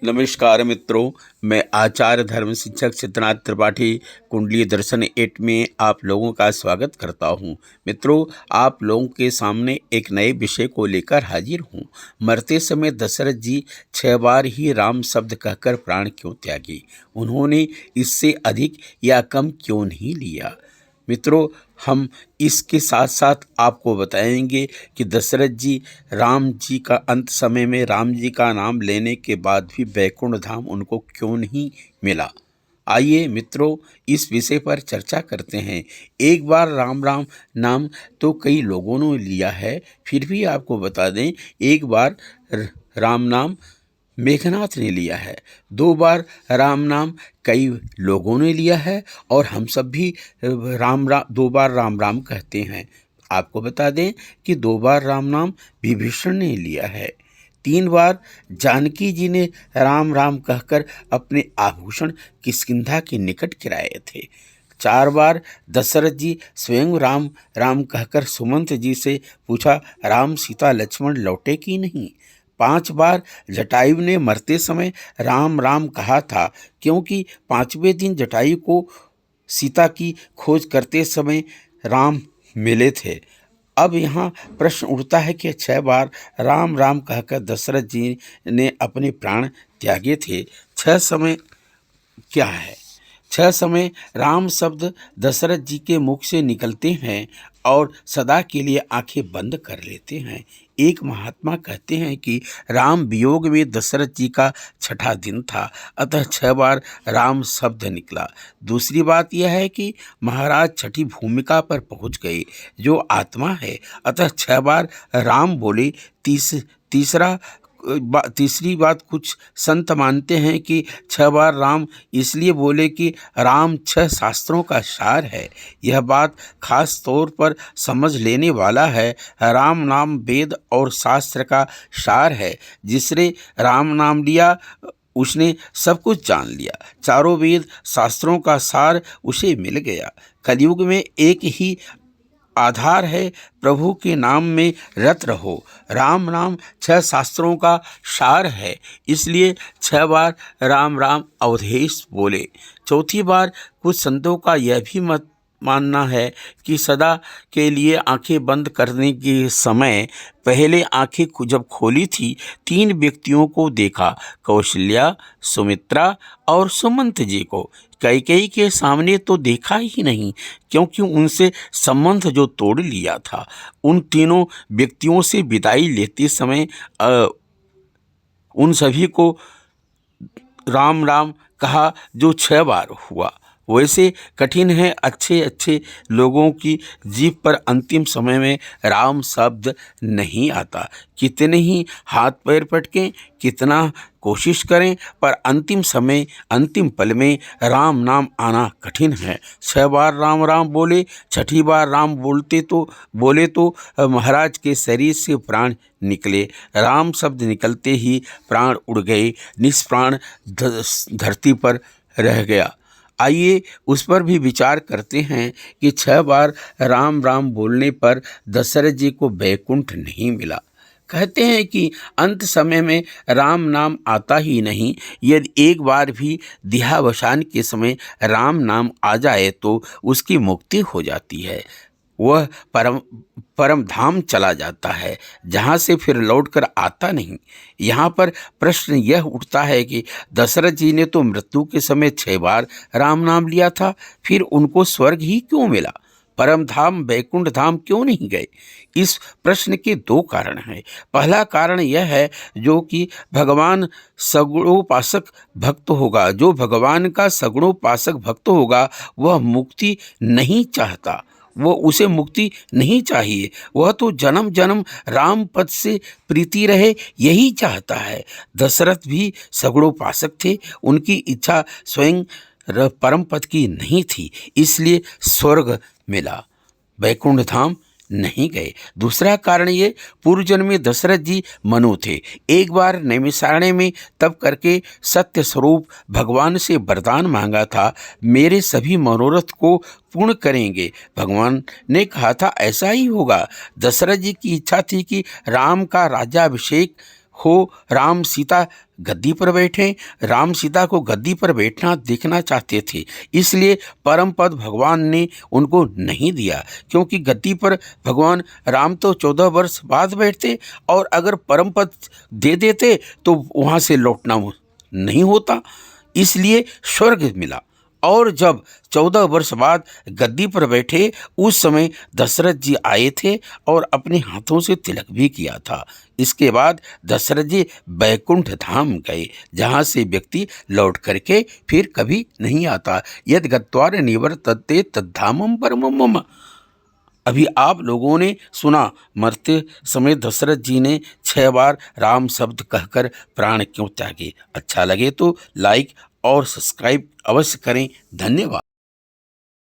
नमस्कार मित्रों, मैं आचार्य धर्म शिक्षक सिद्धनाथ त्रिपाठी कुंडली दर्शन 8 में आप लोगों का स्वागत करता हूं। मित्रों, आप लोगों के सामने एक नए विषय को लेकर हाजिर हूं। मरते समय दशरथ जी 6 बार ही राम शब्द कहकर प्राण क्यों त्यागे? उन्होंने इससे अधिक या कम क्यों नहीं लिया? मित्रों, हम इसके साथ साथ आपको बताएंगे कि दशरथ जी राम जी का अंत समय में राम जी का नाम लेने के बाद भी वैकुंठ धाम उनको क्यों नहीं मिला। आइए मित्रों, इस विषय पर चर्चा करते हैं। एक बार राम राम नाम तो कई लोगों ने लिया है, फिर भी आपको बता दें, एक बार राम नाम मेघनाथ ने लिया है, 2 बार राम नाम कई लोगों ने लिया है, और हम सब भी 2 बार राम राम कहते हैं। आपको बता दें कि 2 बार राम नाम विभीषण ने लिया है, 3 बार जानकी जी ने राम राम कहकर अपने आभूषण किष्किंधा के निकट गिराए थे, 4 बार दशरथ जी स्वयं राम राम कहकर सुमंत जी से पूछा, राम सीता लक्ष्मण लौटे कि नहीं। 5 बार जटायु ने मरते समय राम राम कहा था, क्योंकि 5वें दिन जटायु को सीता की खोज करते समय राम मिले थे। अब यहाँ प्रश्न उठता है कि 6 बार राम राम कहकर दशरथ जी ने अपने प्राण त्यागे थे। 6 समय क्या है? 6 समय राम शब्द दशरथ जी के मुख से निकलते हैं और सदा के लिए आंखें बंद कर लेते हैं। एक महात्मा कहते हैं कि राम वियोग में दशरथ जी का 6ठा दिन था, अतः 6 बार राम शब्द निकला। दूसरी बात यह है कि महाराज 6ठी भूमिका पर पहुंच गए, जो आत्मा है, अतः 6 बार राम बोले। तीसरी बात, कुछ संत मानते हैं कि 6 बार राम इसलिए बोले कि राम 6 शास्त्रों का सार है। यह बात खास तौर पर समझ लेने वाला है। राम नाम वेद और शास्त्र का सार है। जिसने राम नाम लिया उसने सब कुछ जान लिया। चारों वेद शास्त्रों का सार उसे मिल गया। कलयुग में एक ही आधार है, प्रभु के नाम में रत रहो। राम नाम 6 शास्त्रों का सार है, इसलिए 6 बार राम राम अवधेश बोले। चौथी बार कुछ संतों का यह भी मत मानना है कि सदा के लिए आंखें बंद करने के समय पहले आंखें जब खोली थी, 3 व्यक्तियों को देखा, कौशल्या, सुमित्रा और सुमंत जी को। कैकेयी के सामने तो देखा ही नहीं, क्योंकि उनसे संबंध जो तोड़ लिया था। उन तीनों व्यक्तियों से विदाई लेते समय उन सभी को राम राम कहा, जो 6 बार हुआ। वैसे कठिन है अच्छे अच्छे लोगों की जीभ पर अंतिम समय में राम शब्द नहीं आता। कितने ही हाथ पैर पटकें, कितना कोशिश करें, पर अंतिम समय अंतिम पल में राम नाम आना कठिन है। 6 बार राम राम बोले, 6ठी बार राम बोले तो महाराज के शरीर से प्राण निकले। राम शब्द निकलते ही प्राण उड़ गए, निष्प्राण धरती पर रह गया। आइए उस पर भी विचार करते हैं कि 6 बार राम राम बोलने पर दशरथ जी को वैकुंठ नहीं मिला। कहते हैं कि अंत समय में राम नाम आता ही नहीं। यदि एक बार भी देहावसान के समय राम नाम आ जाए तो उसकी मुक्ति हो जाती है। वह परम धाम चला जाता है, जहाँ से फिर लौटकर आता नहीं। यहाँ पर प्रश्न यह उठता है कि दशरथ जी ने तो मृत्यु के समय 6 बार राम नाम लिया था, फिर उनको स्वर्ग ही क्यों मिला? परम धाम वैकुंठ धाम क्यों नहीं गए? इस प्रश्न के 2 कारण हैं। पहला कारण यह है, जो कि भगवान सगुणोपासक भक्त होगा, जो भगवान का सगुणोपासक भक्त होगा, वह मुक्ति नहीं चाहता, वो उसे मुक्ति नहीं चाहिए। वह तो जन्म जन्म राम पद से प्रीति रहे, यही चाहता है। दशरथ भी सगुणोपासक थे, उनकी इच्छा स्वयं परम पद की नहीं थी, इसलिए स्वर्ग मिला, वैकुंठ धाम नहीं गए। दूसरा कारण ये, पूर्व जन्म में दशरथ जी मनु थे। एक बार नैमिषारण्य में तप करके सत्य स्वरूप भगवान से वरदान मांगा था, मेरे सभी मनोरथ को पूर्ण करेंगे। भगवान ने कहा था ऐसा ही होगा। दशरथ जी की इच्छा थी कि राम का राज्याभिषेक हो राम सीता गद्दी पर बैठे। राम सीता को गद्दी पर बैठना देखना चाहते थे, इसलिए परम पद भगवान ने उनको नहीं दिया, क्योंकि गद्दी पर भगवान राम तो 14 वर्ष बाद बैठते और अगर परम पद दे देते तो वहाँ से लौटना नहीं होता, इसलिए स्वर्ग मिला। और जब 14 वर्ष बाद गद्दी पर बैठे उस समय दशरथ जी आए थे और अपने हाथों से तिलक भी किया था। इसके बाद दशरथ जी बैकुंठ धाम गए, जहाँ से व्यक्ति लौट करके फिर कभी नहीं आता। यद गत्वार निवर्तते तद्धामम परमम मम। अभी आप लोगों ने सुना मरते समय दशरथ जी ने 6 बार राम शब्द कहकर प्राण क्यों त्यागे। अच्छा लगे तो लाइक और सब्सक्राइब अवश्य करें। धन्यवाद।